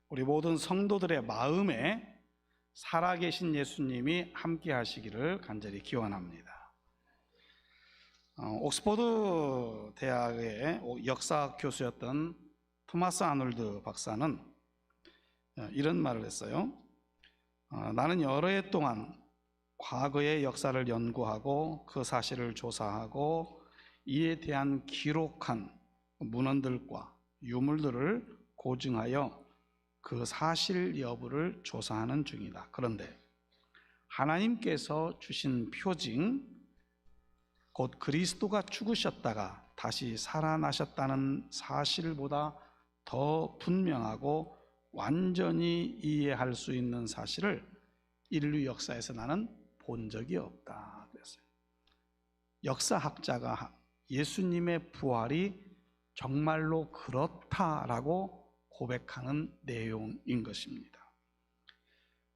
우리 모든 성도들의 마음에 살아계신 예수님이 함께 하시기를 간절히 기원합니다. 옥스퍼드 대학의 역사학 교수였던 토마스 아놀드 박사는 이런 말을 했어요. 나는 여러 해 동안 과거의 역사를 연구하고 그 사실을 조사하고 이에 대한 기록한 문헌들과 유물들을 고증하여 그 사실 여부를 조사하는 중이다. 그런데 하나님께서 주신 표징, 곧 그리스도가 죽으셨다가 다시 살아나셨다는 사실보다 더 분명하고 완전히 이해할 수 있는 사실을 인류 역사에서 나는 본 적이 없다 그랬어요. 역사학자가 예수님의 부활이 정말로 그렇다라고 고백하는 내용인 것입니다.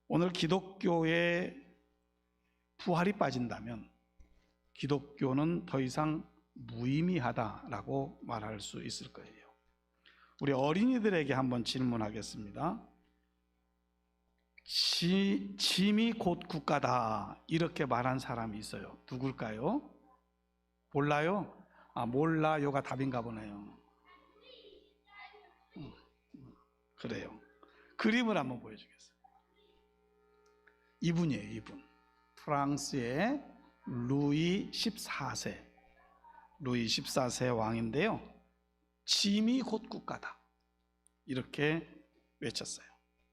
오늘 기독교에 부활이 빠진다면 기독교는 더 이상 무의미하다라고 말할 수 있을 거예요. 우리 어린이들에게 한번 질문하겠습니다. 짐이 곧 국가다 이렇게 말한 사람이 있어요. 누굴까요? 몰라요? 몰라요가 답인가 보네요. 그래요. 그림을 한번 보여주겠어요. 이분이에요, 이분. 프랑스의 루이 14세. 루이 14세 왕인데요. 짐이 곧 국가다. 이렇게 외쳤어요.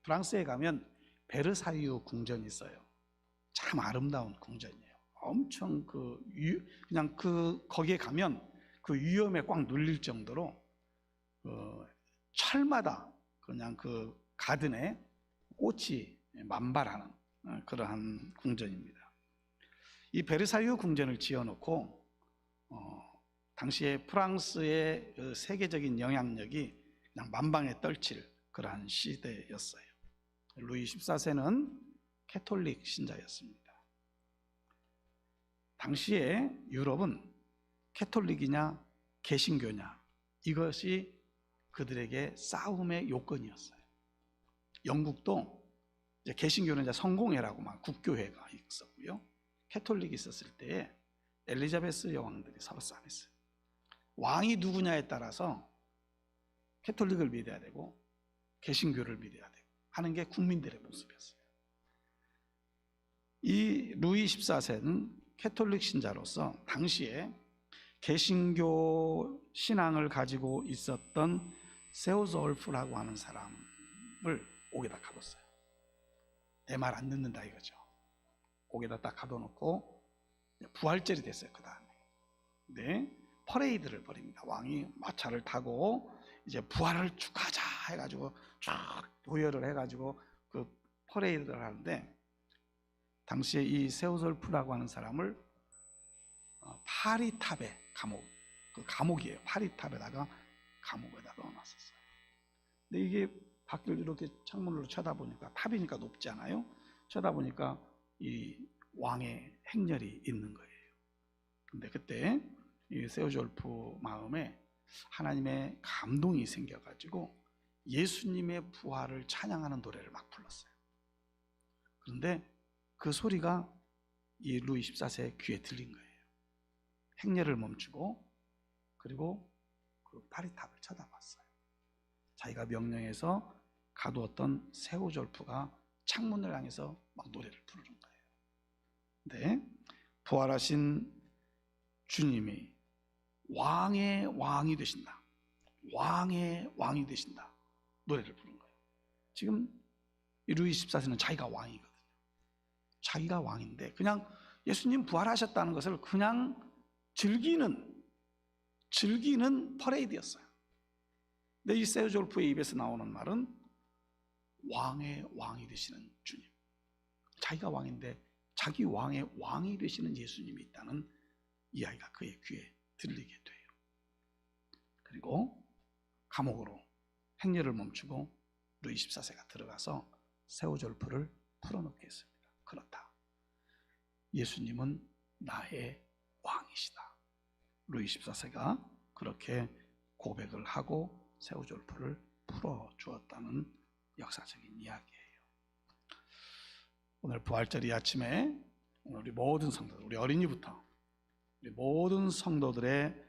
프랑스에 가면 베르사유 궁전이 있어요. 참 아름다운 궁전이에요. 엄청 그냥 거기에 가면 그 위험에 꽉 눌릴 정도로 철마다 그냥 그 가든에 꽃이 만발하는 그러한 궁전입니다. 이 베르사유 궁전을 지어놓고 당시에 프랑스의 그 세계적인 영향력이 그냥 만방에 떨칠 그러한 시대였어요. 루이 14세는 캐톨릭 신자였습니다. 당시에 유럽은 캐톨릭이냐 개신교냐 이것이 그들에게 싸움의 요건이었어요. 영국도 이제 개신교는 이제 성공회라고 막 국교회가 있었고요. 캐톨릭이 있었을 때에 엘리자베스 여왕들이 서로 싸움했어요. 왕이 누구냐에 따라서 캐톨릭을 믿어야 되고 개신교를 믿어야 되고 하는 게 국민들의 모습이었어요. 이 루이 14세는 캐톨릭 신자로서 당시에 개신교 신앙을 가지고 있었던 세우졸프라고 하는 사람을 옥에다 가뒀어요. 내 말 안 듣는다 이거죠. 옥에다 딱 가둬놓고 부활절이 됐어요. 그 다음에 퍼레이드를 벌입니다. 왕이 마차를 타고 이제 부활을 축하하자 해가지고 쫙 도열을 해가지고 그 퍼레이드를 하는데, 당시에 이 세우솔프라고 하는 사람을 파리탑에 그 감옥이에요. 파리탑에다가 감옥에다 넣어놨었어요. 근데 이게 밖을 이렇게 창문으로 쳐다보니까, 탑이니까 높지 않아요? 쳐다보니까 이 왕의 행렬이 있는 거예요. 근데 그때 이 세우졸프 마음에 하나님의 감동이 생겨가지고 예수님의 부활을 찬양하는 노래를 막 불렀어요. 그런데 그 소리가 이 루이 14세의 귀에 들린 거예요. 행렬을 멈추고 그리고 그 파리탑을 쳐다봤어요. 자기가 명령해서 가두었던 세우졸프가 창문을 향해서 막 노래를 부르는 거예요. 근데 부활하신 주님이 왕의 왕이 되신다, 왕의 왕이 되신다 노래를 부른 거예요. 지금 이 루이 14세는 자기가 왕이거든요. 자기가 왕인데 그냥 예수님 부활하셨다는 것을 그냥 즐기는 퍼레이드였어요. 근데 이 세우졸프의 입에서 나오는 말은 왕의 왕이 되시는 주님, 자기가 왕인데 자기 왕의 왕이 되시는 예수님이 있다는 이야기가 그의 귀에 들리게 돼요. 그리고 감옥으로 행렬을 멈추고 루이 14세가 들어가서 세우졸프를 풀어놓게 했습니다. 그렇다, 예수님은 나의 왕이시다. 루이 14세가 그렇게 고백을 하고 세우졸프를 풀어주었다는 역사적인 이야기예요. 오늘 부활절 이 아침에 우리 모든 성도들, 우리 어린이부터 우리 모든 성도들의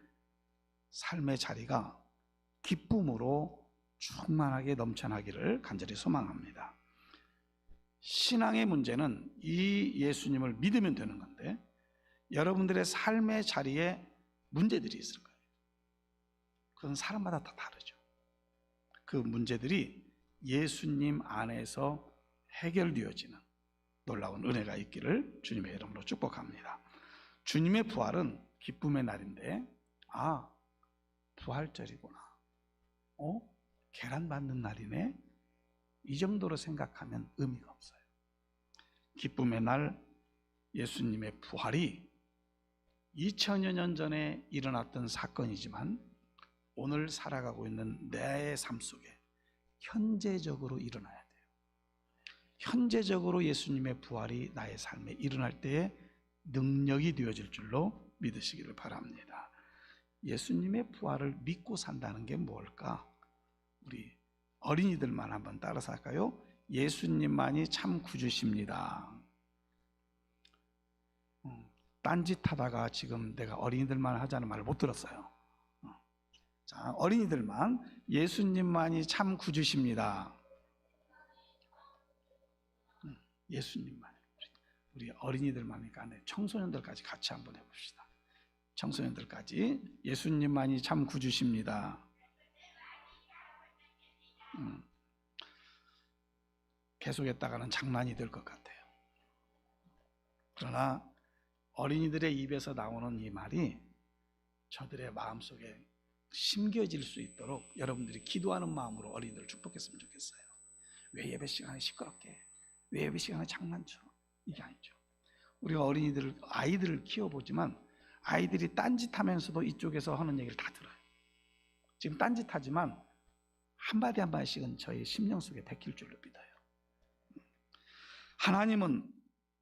삶의 자리가 기쁨으로 충만하게 넘쳐나기를 간절히 소망합니다. 신앙의 문제는 이 예수님을 믿으면 되는 건데 여러분들의 삶의 자리에 문제들이 있을 거예요. 그건 사람마다 다 다르죠. 그 문제들이 예수님 안에서 해결되어지는 놀라운 은혜가 있기를 주님의 이름으로 축복합니다. 주님의 부활은 기쁨의 날인데 부활절이구나, 계란 받는 날이네, 이 정도로 생각하면 의미가 없어요. 기쁨의 날 예수님의 부활이 2000여 년 전에 일어났던 사건이지만 오늘 살아가고 있는 내 삶 속에 현재적으로 일어나야 돼요. 현재적으로 예수님의 부활이 나의 삶에 일어날 때에 능력이 되어질 줄로 믿으시기를 바랍니다. 예수님의 부활을 믿고 산다는 게 뭘까? 우리 어린이들만 한번 따라서 할까요? 예수님만이 참 구주십니다. 딴짓하다가 지금 내가 어린이들만 하자는 말을 못 들었어요. 자, 어린이들만 예수님만이 참 구주십니다. 예수님만. 우리 어린이들만이니까 청소년들까지 같이 한번 해봅시다. 청소년들까지 예수님만이 참 구주십니다. 계속했다가는 장난이 될 것 같아요. 그러나 어린이들의 입에서 나오는 이 말이 저들의 마음속에 심겨질 수 있도록 여러분들이 기도하는 마음으로 어린이들을 축복했으면 좋겠어요. 왜 예배 시간에 시끄럽게 해? 왜 예배 시간에 장난쳐? 이게 아니죠. 우리가 아이들을 키워보지만 아이들이 딴짓하면서도 이쪽에서 하는 얘기를 다 들어요. 지금 딴짓하지만 한마디 한마디씩은 저희 심령 속에 박힐 줄로 믿어요. 하나님은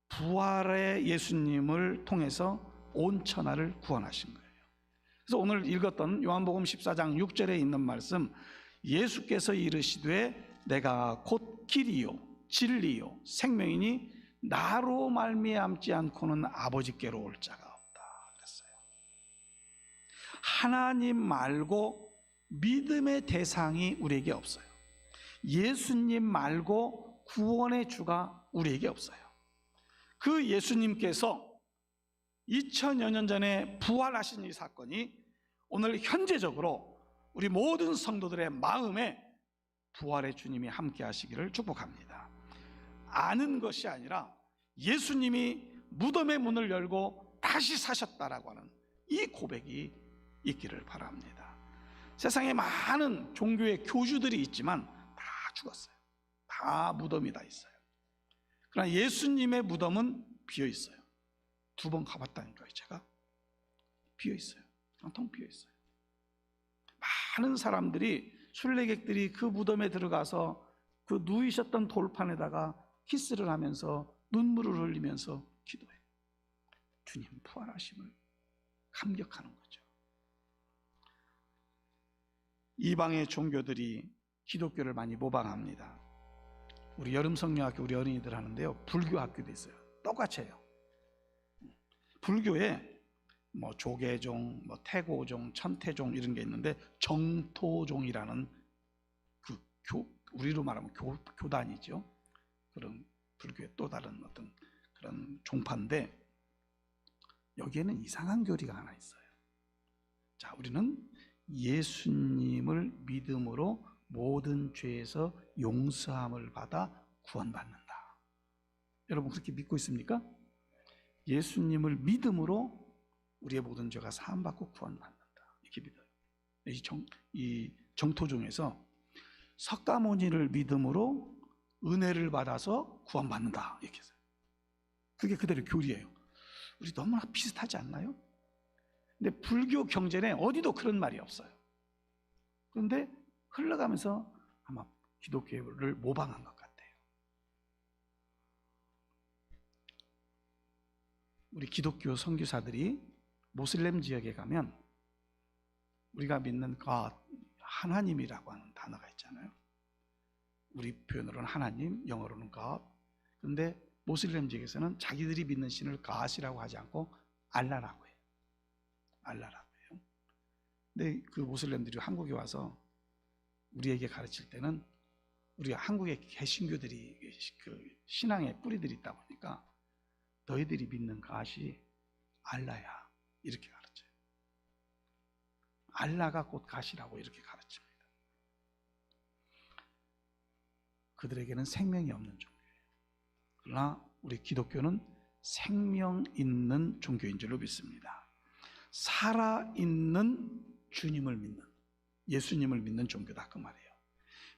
부활의 예수님을 통해서 온 천하를 구원하신 거예요. 그래서 오늘 읽었던 요한복음 14장 6절에 있는 말씀, 예수께서 이르시되 내가 곧 길이요 진리요 생명이니 나로 말미암지 않고는 아버지께로 올 자가 없다 그랬어요. 하나님 말고 믿음의 대상이 우리에게 없어요. 예수님 말고 구원의 주가 우리에게 없어요. 그 예수님께서 2000여 년 전에 부활하신 이 사건이 오늘 현재적으로 우리 모든 성도들의 마음에 부활의 주님이 함께 하시기를 축복합니다. 아는 것이 아니라 예수님이 무덤의 문을 열고 다시 사셨다라고 하는 이 고백이 있기를 바랍니다. 세상에 많은 종교의 교주들이 있지만 다 죽었어요. 다 무덤이 다 있어요. 그러나 예수님의 무덤은 비어 있어요. 2번 가봤다니까요. 제가 비어 있어요. 텅 비어 있어요. 많은 사람들이, 순례객들이 그 무덤에 들어가서 그 누이셨던 돌판에다가 키스를 하면서 눈물을 흘리면서 기도해요. 주님 부활하심을 감격하는 거죠. 이방의 종교들이 기독교를 많이 모방합니다. 우리 여름성령학교 우리 어린이들 하는데요, 불교 학교도 있어요. 똑같이 해요. 불교에 뭐 조계종, 뭐 태고종, 천태종 이런 게 있는데 정토종이라는 우리로 말하면 교단이죠. 그런 불교의 또 다른 어떤 그런 종파인데 여기에는 이상한 교리가 하나 있어요. 자, 우리는 예수님을 믿음으로 모든 죄에서 용서함을 받아 구원받는다. 여러분 그렇게 믿고 있습니까? 예수님을 믿음으로 우리의 모든 죄가 사함받고 구원받는다. 이렇게 믿어요. 이 정토종에서 석가모니를 믿음으로 은혜를 받아서 구원받는다. 이렇게 해서 그게 그대로 교리예요. 우리 너무나 비슷하지 않나요? 근데 불교 경전에 어디도 그런 말이 없어요. 그런데 흘러가면서 아마 기독교를 모방한 것 같아요. 우리 기독교 선교사들이 모슬렘 지역에 가면 우리가 믿는 하나님이라고 하는 단어가 있잖아요. 우리 표현으로는 하나님, 영어로는 God. 그런데 모슬렘 지역에서는 자기들이 믿는 신을 God이라고 하지 않고 알라라고 해요. 알라라고 해요. 근데 그 모슬렘들이 한국에 와서 우리에게 가르칠 때는, 우리가 한국의 개신교들이 그 신앙의 뿌리들이 있다 보니까 너희들이 믿는 God이 알라야, 이렇게 가르쳐요. 알라가 곧 God이라고 이렇게 가르칩니다. 그들에게는 생명이 없는 종교예요. 그러나 우리 기독교는 생명 있는 종교인 줄로 믿습니다. 살아있는 주님을 믿는, 예수님을 믿는 종교다, 그 말이에요.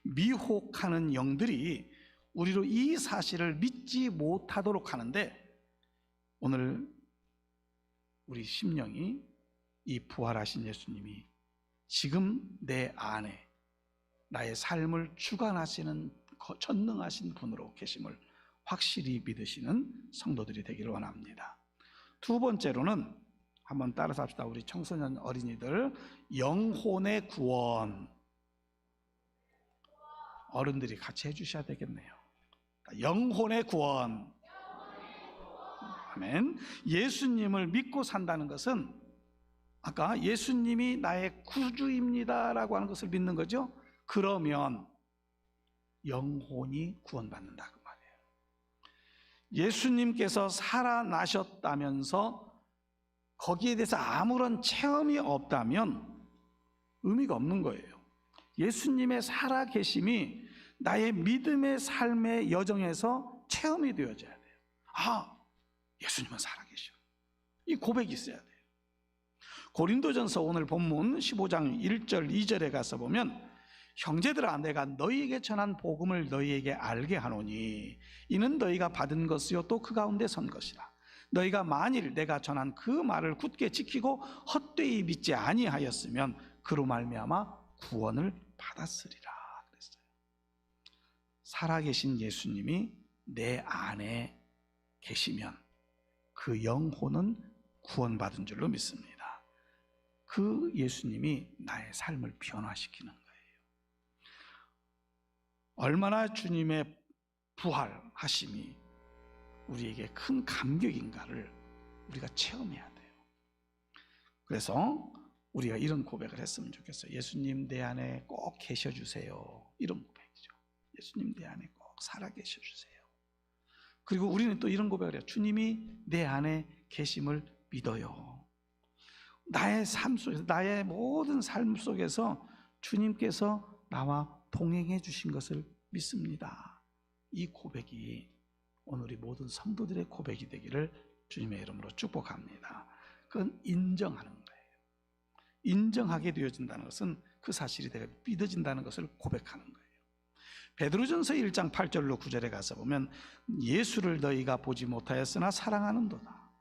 미혹하는 영들이 우리로 이 사실을 믿지 못하도록 하는데, 오늘 우리 심령이 이 부활하신 예수님이 지금 내 안에 나의 삶을 주관하시는 전능하신 분으로 계심을 확실히 믿으시는 성도들이 되기를 원합니다. 두 번째로는 한번 따라서 합시다. 우리 청소년 어린이들, 영혼의 구원. 어른들이 같이 해주셔야 되겠네요. 영혼의 구원. 아멘. 예수님을 믿고 산다는 것은, 아까 예수님이 나의 구주입니다라고 하는 것을 믿는 거죠. 그러면 영혼이 구원받는다, 그 말이에요. 예수님께서 살아나셨다면서 거기에 대해서 아무런 체험이 없다면 의미가 없는 거예요. 예수님의 살아계심이 나의 믿음의 삶의 여정에서 체험이 되어져야 돼요. 아, 예수님은 살아계셔. 이 고백이 있어야 돼요. 고린도전서 오늘 본문 15장 1절 2절에 가서 보면, 형제들아, 내가 너희에게 전한 복음을 너희에게 알게 하노니 이는 너희가 받은 것이요 또 그 가운데 선 것이라. 너희가 만일 내가 전한 그 말을 굳게 지키고 헛되이 믿지 아니하였으면 그로 말미암아 구원을 받았으리라 그랬어요. 살아계신 예수님이 내 안에 계시면 그 영혼은 구원받은 줄로 믿습니다. 그 예수님이 나의 삶을 변화시키는 거예요. 얼마나 주님의 부활하심이 우리에게 큰 감격인가를 우리가 체험해야 돼요. 그래서 우리가 이런 고백을 했으면 좋겠어요. 예수님 내 안에 꼭 계셔주세요. 이런 고백이죠. 예수님 내 안에 꼭 살아계셔주세요. 그리고 우리는 또 이런 고백을 해요. 주님이 내 안에 계심을 믿어요. 나의 삶 속에서, 나의 모든 삶 속에서 주님께서 나와 동행해 주신 것을 믿습니다. 이 고백이 오늘 우리 모든 성도들의 고백이 되기를 주님의 이름으로 축복합니다. 그건 인정하는 거예요. 인정하게 되어진다는 것은 그 사실이 내가 믿어진다는 것을 고백하는 거예요. 베드로전서 1장 8절로 9절에 가서 보면, 예수를 너희가 보지 못하였으나 사랑하는도다.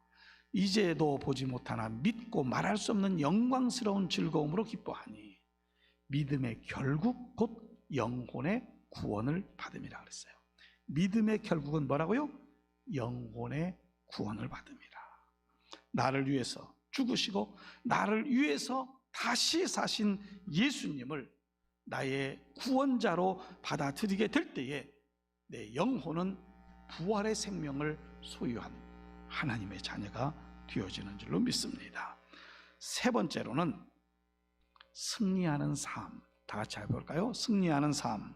이제도 보지 못하나 믿고 말할 수 없는 영광스러운 즐거움으로 기뻐하니 믿음의 결국 곧 영혼의 구원을 받음이라 그랬어요. 믿음의 결국은 뭐라고요? 영혼의 구원을 받음이라. 나를 위해서 죽으시고 나를 위해서 다시 사신 예수님을 나의 구원자로 받아들이게 될 때에 내 영혼은 부활의 생명을 소유한 하나님의 자녀가 되어지는 줄로 믿습니다. 세 번째로는 승리하는 삶. 다 같이 해볼까요? 승리하는 삶.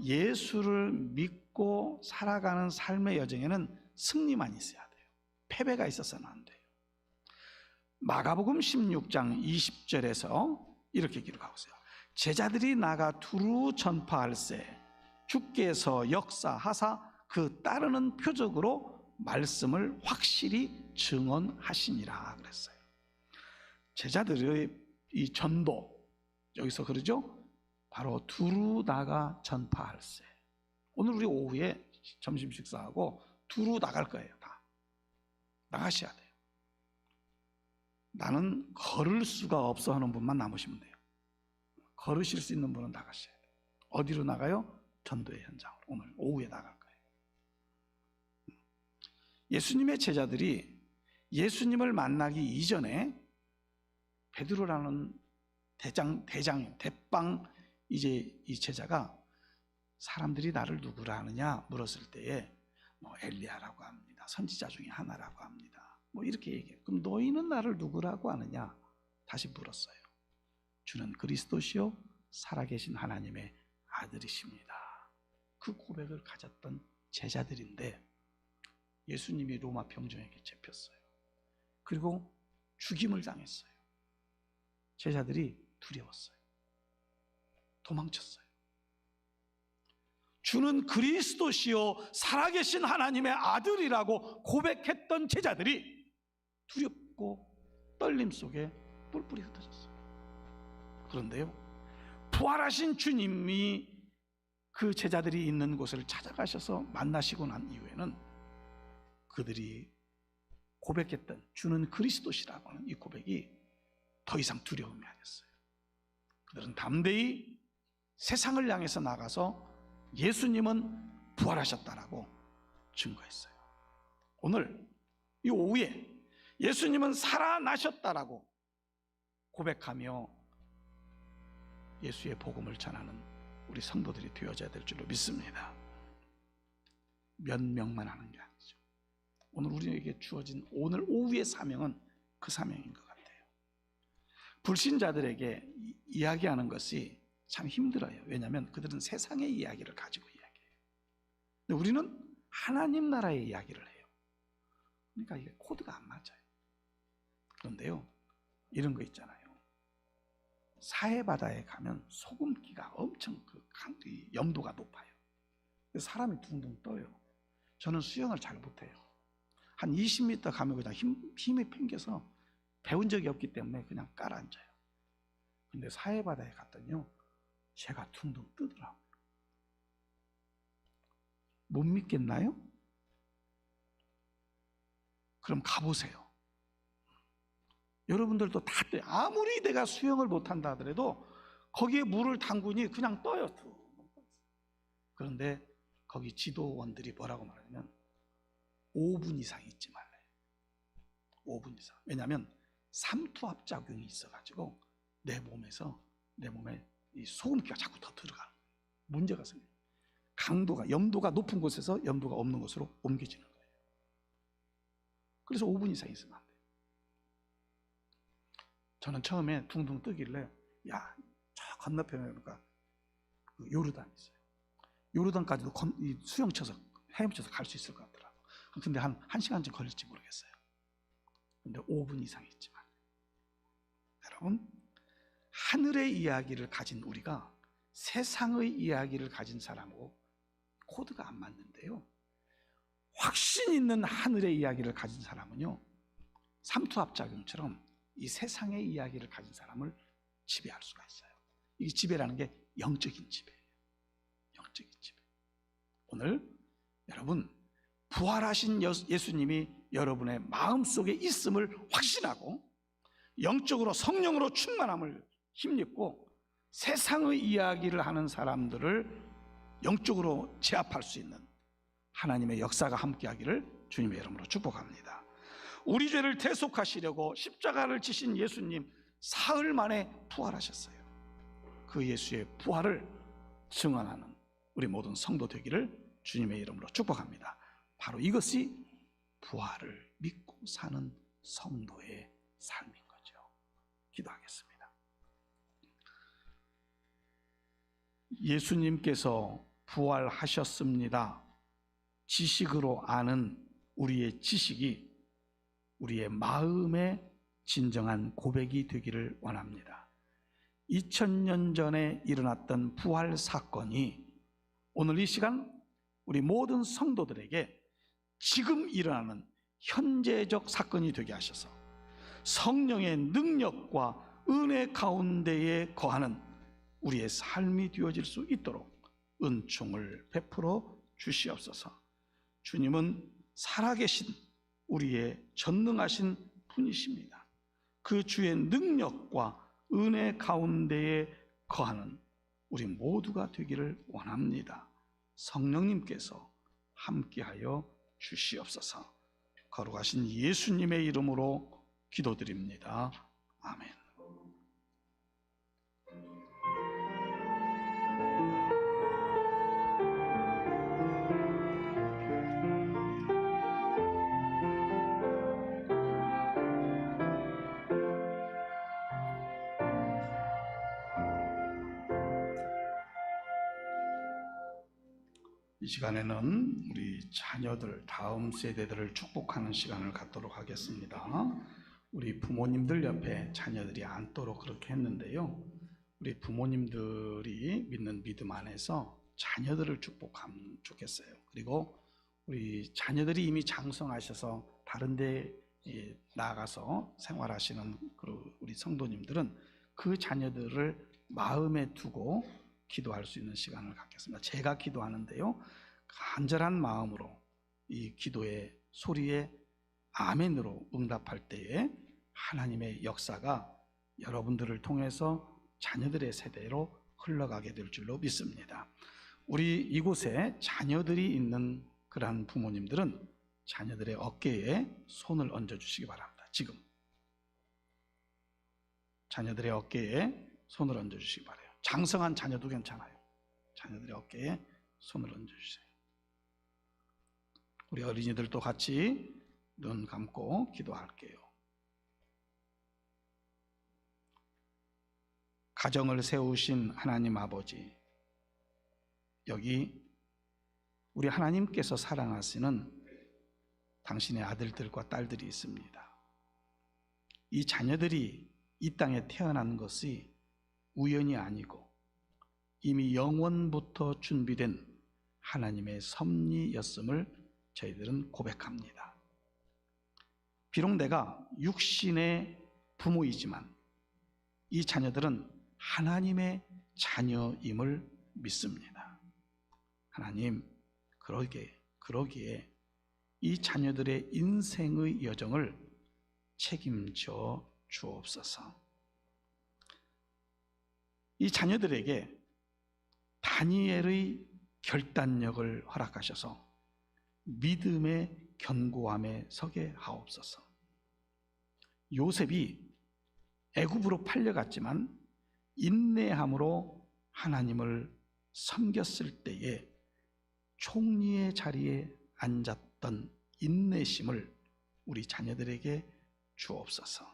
예수를 믿고 살아가는 삶의 여정에는 승리만 있어야 돼요. 패배가 있어서는 안 돼요. 마가복음 16장 20절에서 이렇게 기록하고 있어요. 제자들이 나가 두루 전파할세 주께서 역사하사 그 따르는 표적으로 말씀을 확실히 증언하시니라 그랬어요. 제자들의 이 전도, 여기서 그러죠? 바로 두루 나가 전파할세. 오늘 우리 오후에 점심 식사하고 두루 나갈 거예요. 다 나가셔야 돼요. 나는 걸을 수가 없어 하는 분만 남으시면 돼요. 걸으실 수 있는 분은 나가셔야 돼요. 어디로 나가요? 전도의 현장으로. 오늘 오후에 나갈 거예요. 예수님의 제자들이 예수님을 만나기 이전에 베드로라는 대빵 이제 이 제자가 사람들이 나를 누구라 하느냐 물었을 때에 뭐 엘리야라고 합니다. 선지자 중에 하나라고 합니다. 뭐 이렇게 얘기해요. 그럼 너희는 나를 누구라고 하느냐? 다시 물었어요. 주는 그리스도시요 살아계신 하나님의 아들이십니다. 그 고백을 가졌던 제자들인데 예수님이 로마 병정에게 잡혔어요. 그리고 죽임을 당했어요. 제자들이 두려웠어요. 도망쳤어요. 주는 그리스도시요 살아계신 하나님의 아들이라고 고백했던 제자들이 두렵고 떨림 속에 뿔뿔이 흩어졌어요. 그런데요, 부활하신 주님이 그 제자들이 있는 곳을 찾아가셔서 만나시고 난 이후에는 그들이 고백했던 주는 그리스도시라고 하는 이 고백이 더 이상 두려움이 아니었어요. 그들은 담대히 세상을 향해서 나가서 예수님은 부활하셨다라고 증거했어요. 오늘 이 오후에 예수님은 살아나셨다라고 고백하며 예수의 복음을 전하는 우리 성도들이 되어져야 될 줄로 믿습니다. 몇 명만 하는 게 아니죠. 오늘 우리에게 주어진 오늘 오후의 사명은 그 사명인 것 같아요. 불신자들에게 이야기하는 것이 참 힘들어요. 왜냐하면 그들은 세상의 이야기를 가지고 이야기해요. 근데 우리는 하나님 나라의 이야기를 해요. 그러니까 이게 코드가 안 맞아요. 그런데요, 이런 거 있잖아요. 사해바다에 가면 소금기가 엄청 염도가 높아요. 그래서 사람이 둥둥 떠요. 저는 수영을 잘 못해요. 한 20m 가면 그냥 힘이 팽겨서 배운 적이 없기 때문에 그냥 깔아앉아요. 근데 사해바다에 갔더니요, 제가 둥둥 뜨더라고요. 못 믿겠나요? 그럼 가보세요. 여러분들도 다 떠요. 아무리 내가 수영을 못한다 하더라도 거기에 물을 담그니 그냥 떠요. 그런데 거기 지도원들이 뭐라고 말하냐면 5분 이상 있지 말래요. 5분 이상. 왜냐하면 삼투압작용이 있어가지고 내 몸에 이 소금기가 자꾸 더 들어가는 거예요. 문제가 생겨요. 염도가 높은 곳에서 염도가 없는 곳으로 옮겨지는 거예요. 그래서 5분 이상 있으면 안 돼요. 저는 처음에 둥둥 뜨길래 야, 저 건너편에 보니까 요르단 있어요. 요르단까지도 수영쳐서 헤엄쳐서 갈 수 있을 것 같더라고요. 근데 한 1시간쯤 걸릴지 모르겠어요. 근데 5분 이상 있지만 여러분, 하늘의 이야기를 가진 우리가 세상의 이야기를 가진 사람하고 코드가 안 맞는데요, 확신 있는 하늘의 이야기를 가진 사람은요, 삼투압작용처럼 이 세상의 이야기를 가진 사람을 지배할 수가 있어요. 이 지배라는 게 영적인 지배예요. 영적인 지배. 오늘 여러분, 부활하신 예수님이 여러분의 마음속에 있음을 확신하고 영적으로 성령으로 충만함을 힘입고 세상의 이야기를 하는 사람들을 영적으로 제압할 수 있는 하나님의 역사가 함께하기를 주님의 이름으로 축복합니다. 우리 죄를 대속하시려고 십자가를 지신 예수님, 사흘 만에 부활하셨어요. 그 예수의 부활을 증언하는 우리 모든 성도 되기를 주님의 이름으로 축복합니다. 바로 이것이 부활을 믿고 사는 성도의 삶인 거죠. 기도하겠습니다. 예수님께서 부활하셨습니다. 지식으로 아는 우리의 지식이 우리의 마음의 진정한 고백이 되기를 원합니다. 2000년 전에 일어났던 부활 사건이 오늘 이 시간 우리 모든 성도들에게 지금 일어나는 현재적 사건이 되게 하셔서 성령의 능력과 은혜 가운데에 거하는 우리의 삶이 되어질 수 있도록 은총을 베풀어 주시옵소서. 주님은 살아계신 우리의 전능하신 분이십니다. 그 주의 능력과 은혜 가운데에 거하는 우리 모두가 되기를 원합니다. 성령님께서 함께하여 주시옵소서. 거룩하신 예수님의 이름으로 기도드립니다. 아멘. 이 시간에는 우리 자녀들, 다음 세대들을 축복하는 시간을 갖도록 하겠습니다. 우리 부모님들 옆에 자녀들이 앉도록 그렇게 했는데요. 우리 부모님들이 믿는 믿음 안에서 자녀들을 축복하면 좋겠어요. 그리고 우리 자녀들이 이미 장성하셔서 다른 데 나가서 생활하시는 우리 성도님들은 그 자녀들을 마음에 두고 기도할 수 있는 시간을 갖겠습니다. 제가 기도하는데요, 간절한 마음으로 이 기도의 소리에 아멘으로 응답할 때에 하나님의 역사가 여러분들을 통해서 자녀들의 세대로 흘러가게 될 줄로 믿습니다. 우리 이곳에 자녀들이 있는 그러한 부모님들은 자녀들의 어깨에 손을 얹어주시기 바랍니다. 지금 자녀들의 어깨에 손을 얹어주시기 바라요. 장성한 자녀도 괜찮아요. 자녀들의 어깨에 손을 얹어주세요. 우리 어린이들도 같이 눈 감고 기도할게요. 가정을 세우신 하나님 아버지, 여기 우리 하나님께서 사랑하시는 당신의 아들들과 딸들이 있습니다. 이 자녀들이 이 땅에 태어난 것이 우연이 아니고 이미 영원부터 준비된 하나님의 섭리였음을 저희들은 고백합니다. 비록 내가 육신의 부모이지만 이 자녀들은 하나님의 자녀임을 믿습니다. 하나님, 그러기에 이 자녀들의 인생의 여정을 책임져 주옵소서. 이 자녀들에게 다니엘의 결단력을 허락하셔서 믿음의 견고함에 서게 하옵소서. 요셉이 애굽으로 팔려갔지만 인내함으로 하나님을 섬겼을 때에 총리의 자리에 앉았던 인내심을 우리 자녀들에게 주옵소서.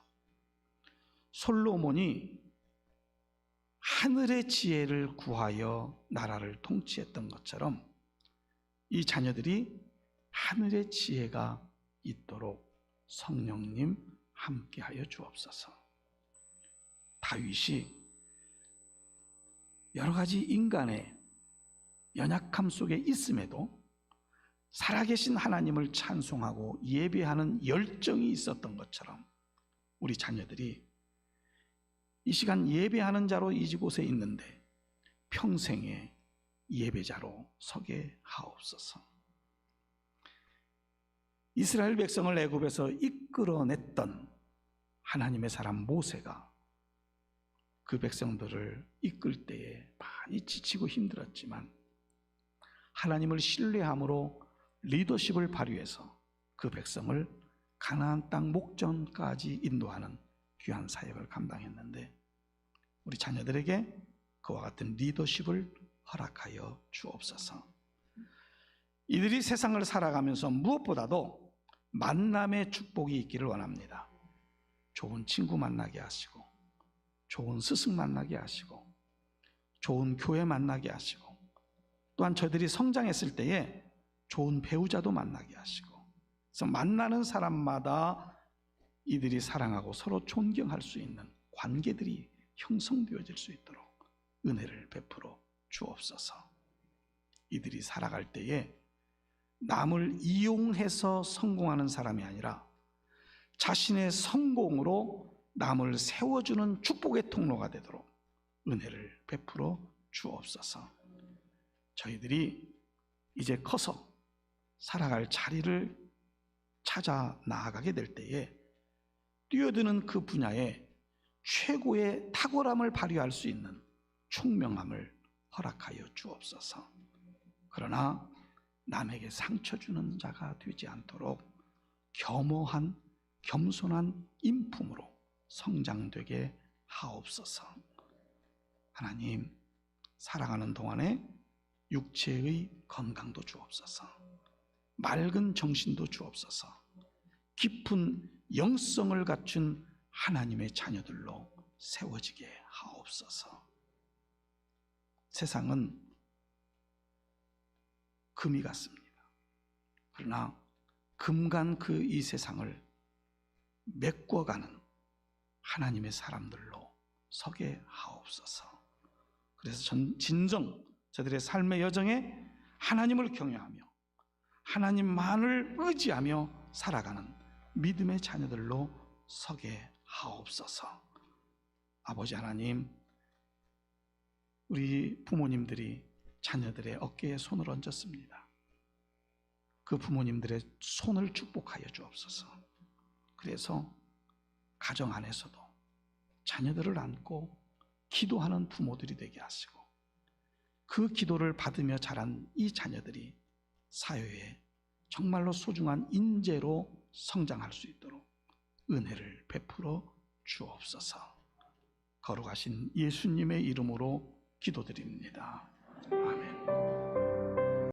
솔로몬이 하늘의 지혜를 구하여 나라를 통치했던 것처럼 이 자녀들이 하늘의 지혜가 있도록 성령님 함께하여 주옵소서. 다윗이 여러 가지 인간의 연약함 속에 있음에도 살아계신 하나님을 찬송하고 예배하는 열정이 있었던 것처럼 우리 자녀들이 이 시간 예배하는 자로 이곳에 있는데 평생의 예배자로 서게 하옵소서. 이스라엘 백성을 애굽에서 이끌어냈던 하나님의 사람 모세가 그 백성들을 이끌 때에 많이 지치고 힘들었지만 하나님을 신뢰함으로 리더십을 발휘해서 그 백성을 가나안 땅 목전까지 인도하는 귀한 사역을 감당했는데 우리 자녀들에게 그와 같은 리더십을 허락하여 주옵소서. 이들이 세상을 살아가면서 무엇보다도 만남의 축복이 있기를 원합니다. 좋은 친구 만나게 하시고 좋은 스승 만나게 하시고 좋은 교회 만나게 하시고 또한 저희들이 성장했을 때에 좋은 배우자도 만나게 하시고 그래서 만나는 사람마다 이들이 사랑하고 서로 존경할 수 있는 관계들이 형성되어질 수 있도록 은혜를 베풀어 주옵소서. 이들이 살아갈 때에 남을 이용해서 성공하는 사람이 아니라 자신의 성공으로 남을 세워주는 축복의 통로가 되도록 은혜를 베풀어 주옵소서. 저희들이 이제 커서 살아갈 자리를 찾아 나아가게 될 때에 뛰어드는 그 분야에 최고의 탁월함을 발휘할 수 있는 총명함을 허락하여 주옵소서. 그러나 남에게 상처 주는 자가 되지 않도록 겸허한 겸손한 인품으로 성장되게 하옵소서. 하나님, 살아가는 동안에 육체의 건강도 주옵소서. 맑은 정신도 주옵소서. 깊은 영성을 갖춘 하나님의 자녀들로 세워지게 하옵소서. 세상은 금이 같습니다. 그러나 금간 그 이 세상을 메꿔가는 하나님의 사람들로 서게 하옵소서. 그래서 진정 저들의 삶의 여정에 하나님을 경외하며 하나님만을 의지하며 살아가는 믿음의 자녀들로 서게 하옵소서. 아버지 하나님, 우리 부모님들이 자녀들의 어깨에 손을 얹었습니다. 그 부모님들의 손을 축복하여 주옵소서. 그래서 가정 안에서도 자녀들을 안고 기도하는 부모들이 되게 하시고, 그 기도를 받으며 자란 이 자녀들이 사회에 정말로 소중한 인재로 성장할 수 있도록 은혜를 베풀어 주옵소서. 거룩하신 예수님의 이름으로 기도드립니다. 아멘.